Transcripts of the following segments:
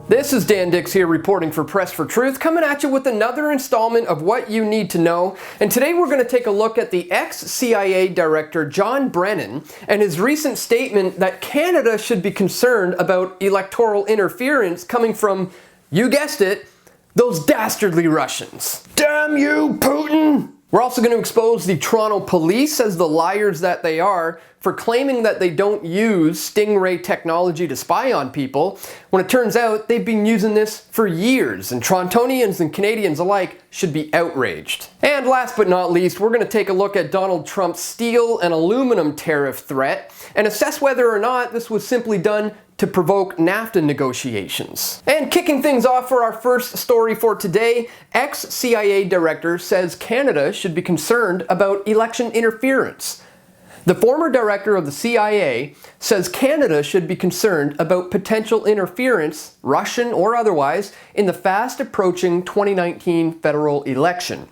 This is Dan Dix here reporting for Press for Truth, coming at you with another installment of what you need to know. And today we're going to take a look at the ex-CIA director John Brennan and his recent statement that Canada should be concerned about electoral interference coming from, you guessed it, those dastardly Russians. Damn you, Putin! We're also going to expose the Toronto police as the liars that they are for claiming that they don't use Stingray technology to spy on people, when it turns out they've been using this for years, and Torontonians and Canadians alike should be outraged. And last but not least, we're going to take a look at Donald Trump's steel and aluminum tariff threat and assess whether or not this was simply done to provoke NAFTA negotiations. And kicking things off for our first story for today, ex-CIA director says Canada should be concerned about election interference. The former director of the CIA says Canada should be concerned about potential interference, Russian or otherwise, in the fast-approaching 2019 federal election.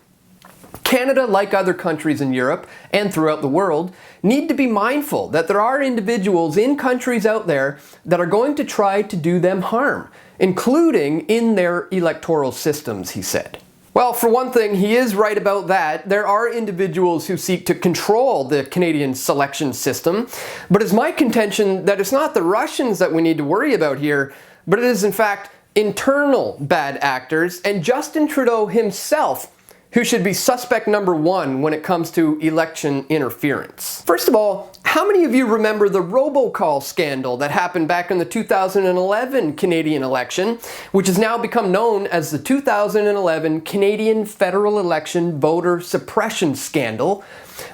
Canada, like other countries in Europe and throughout the world, need to be mindful that there are individuals in countries out there that are going to try to do them harm, including in their electoral systems, he said. Well, for one thing, he is right about that. There are individuals who seek to control the Canadian selection system, but it's my contention that it's not the Russians that we need to worry about here, but it is in fact internal bad actors, and Justin Trudeau himself who should be suspect number one when it comes to election interference. First of all, how many of you remember the robocall scandal that happened back in the 2011 Canadian election, which has now become known as the 2011 Canadian federal election voter suppression scandal,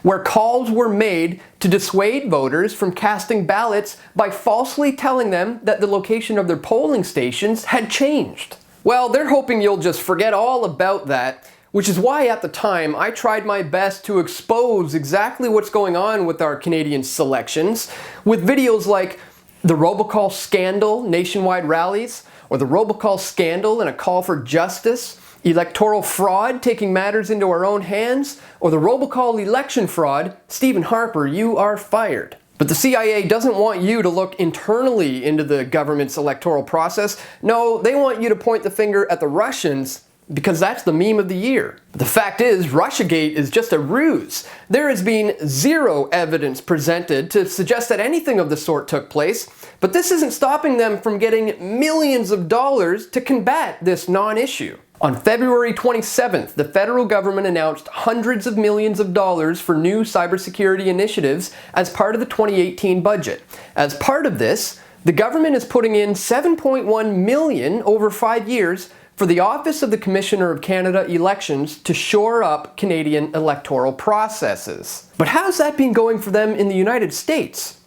where calls were made to dissuade voters from casting ballots by falsely telling them that the location of their polling stations had changed? Well, they're hoping you'll just forget all about that, which is why at the time I tried my best to expose exactly what's going on with our Canadian selections with videos like the robocall scandal nationwide rallies, or the robocall scandal and a call for justice, electoral fraud taking matters into our own hands, or the robocall election fraud, Stephen Harper, you are fired. But the CIA doesn't want you to look internally into the government's electoral process. No, they want you to point the finger at the Russians, because that's the meme of the year. The fact is, Russiagate is just a ruse. There has been zero evidence presented to suggest that anything of the sort took place, but this isn't stopping them from getting millions of dollars to combat this non-issue. On February 27th, the federal government announced hundreds of millions of dollars for new cybersecurity initiatives as part of the 2018 budget. As part of this, the government is putting in $7.1 million over 5 years for the Office of the Commissioner of Canada Elections to shore up Canadian electoral processes. But how's that been going for them in the United States?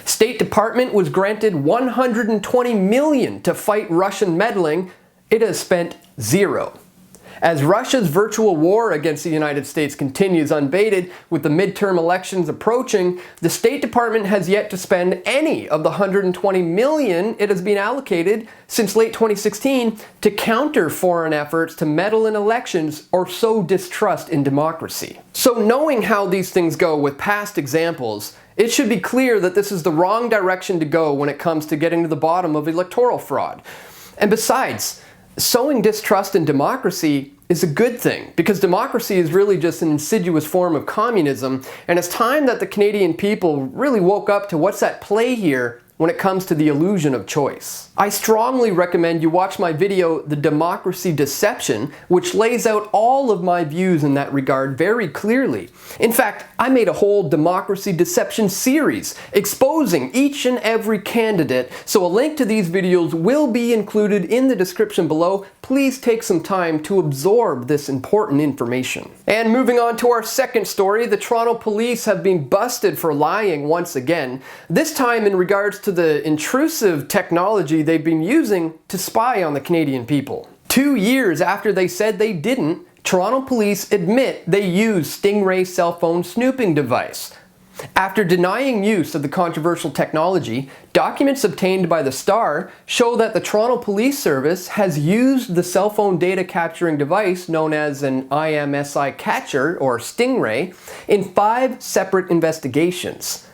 State Department was granted $120 million to fight Russian meddling. It has spent zero. As Russia's virtual war against the United States continues unabated, with the midterm elections approaching, the State Department has yet to spend any of the $120 million it has been allocated since late 2016 to counter foreign efforts to meddle in elections or sow distrust in democracy. So knowing how these things go with past examples, it should be clear that this is the wrong direction to go when it comes to getting to the bottom of electoral fraud. And besides, sowing distrust in democracy is a good thing, because democracy is really just an insidious form of communism, and it's time that the Canadian people really woke up to what's at play here when it comes to the illusion of choice. I strongly recommend you watch my video, The Democracy Deception, which lays out all of my views in that regard very clearly. In fact, I made a whole democracy deception series exposing each and every candidate, so a link to these videos will be included in the description below. Please take some time to absorb this important information. And moving on to our second story, the Toronto police have been busted for lying once again, this time in regards to the intrusive technology they've been using to spy on the Canadian people. 2 years after they said they didn't, Toronto police admit they used Stingray cell phone snooping device. After denying use of the controversial technology, documents obtained by the Star show that the Toronto Police Service has used the cell phone data capturing device known as an IMSI catcher, or Stingray, in 5 separate investigations.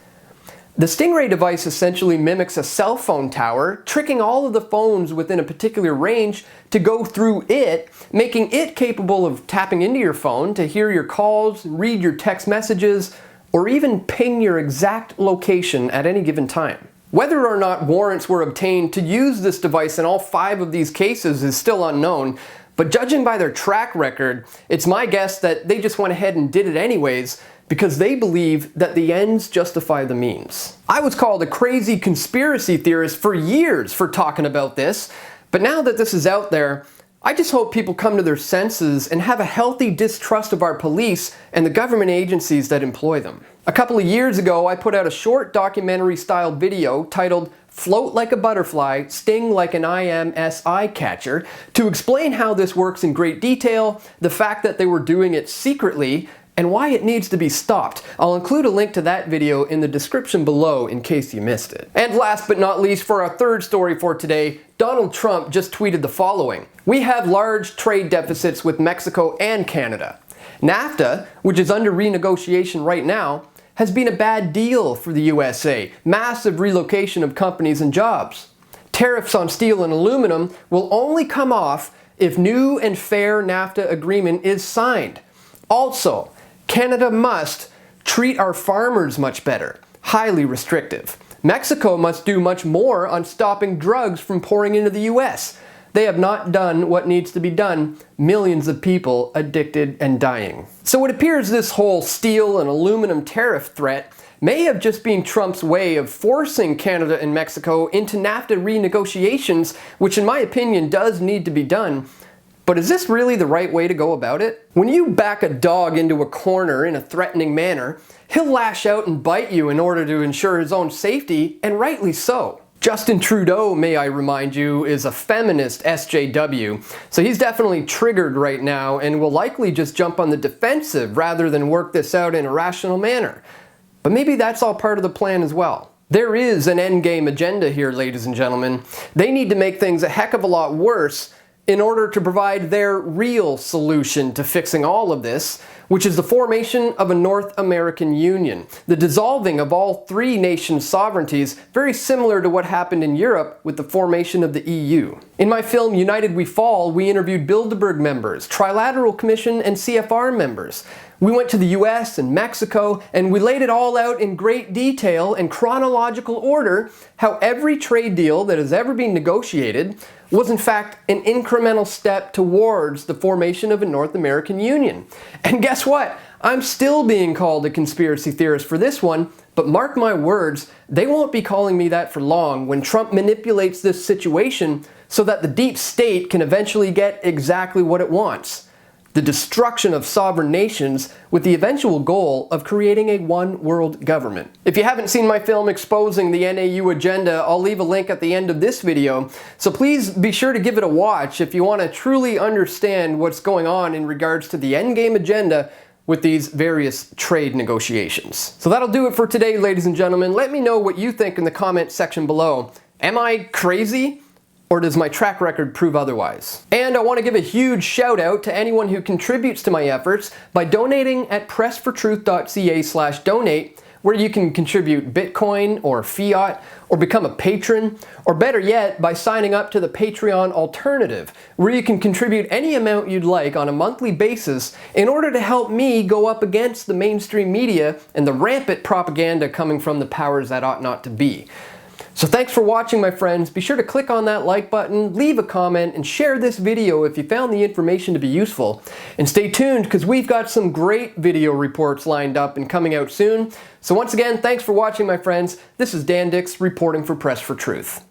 The Stingray device essentially mimics a cell phone tower, tricking all of the phones within a particular range to go through it, making it capable of tapping into your phone to hear your calls, read your text messages, or even ping your exact location at any given time. Whether or not warrants were obtained to use this device in all 5 of these cases is still unknown, but judging by their track record, it's my guess that they just went ahead and did it anyways because they believe that the ends justify the means. I was called a crazy conspiracy theorist for years for talking about this, but now that this is out there, I just hope people come to their senses and have a healthy distrust of our police and the government agencies that employ them. A couple of years ago, I put out a short documentary-style video titled "Float Like a Butterfly, Sting Like an IMS Eye Catcher" to explain how this works in great detail, the fact that they were doing it secretly, and why it needs to be stopped. I'll include a link to that video in the description below in case you missed it. And last but not least, for our third story for today, Donald Trump just tweeted the following: "We have large trade deficits with Mexico and Canada. NAFTA, which is under renegotiation right now, has been a bad deal for the USA. Massive relocation of companies and jobs. Tariffs on steel and aluminum will only come off if new and fair NAFTA agreement is signed. Also, Canada must treat our farmers much better. Highly restrictive. Mexico must do much more on stopping drugs from pouring into the US. They have not done what needs to be done. Millions of people addicted and dying." So it appears this whole steel and aluminum tariff threat may have just been Trump's way of forcing Canada and Mexico into NAFTA renegotiations, which in my opinion does need to be done. But is this really the right way to go about it? When you back a dog into a corner in a threatening manner, he'll lash out and bite you in order to ensure his own safety, and rightly so. Justin Trudeau, may I remind you, is a feminist SJW, so he's definitely triggered right now and will likely just jump on the defensive rather than work this out in a rational manner. But maybe that's all part of the plan as well. There is an endgame agenda here, ladies and gentlemen. They need to make things a heck of a lot worse in order to provide their real solution to fixing all of this, which is the formation of a North American Union, the dissolving of all 3 nations' sovereignties, very similar to what happened in Europe with the formation of the EU. In my film United We Fall, we interviewed Bilderberg members, Trilateral Commission, and CFR members. We went to the US and Mexico, and we laid it all out in great detail and chronological order how every trade deal that has ever been negotiated was in fact an incremental step towards the formation of a North American Union. And guess what? I'm still being called a conspiracy theorist for this one, but mark my words, they won't be calling me that for long when Trump manipulates this situation so that the deep state can eventually get exactly what it wants: the destruction of sovereign nations with the eventual goal of creating a one-world government. If you haven't seen my film exposing the NAU agenda, I'll leave a link at the end of this video, so please be sure to give it a watch if you want to truly understand what's going on in regards to the endgame agenda with these various trade negotiations. So that'll do it for today, ladies and gentlemen. Let me know what you think in the comment section below. Am I crazy? Or does my track record prove otherwise? And I want to give a huge shout out to anyone who contributes to my efforts by donating at pressfortruth.ca/donate, where you can contribute Bitcoin or fiat, or become a patron, or better yet, by signing up to the Patreon alternative, where you can contribute any amount you'd like on a monthly basis in order to help me go up against the mainstream media and the rampant propaganda coming from the powers that ought not to be. So thanks for watching, my friends. Be sure to click on that like button, leave a comment, and share this video if you found the information to be useful. And stay tuned, because we've got some great video reports lined up and coming out soon. So once again, thanks for watching, my friends. This is Dan Dix reporting for Press for Truth.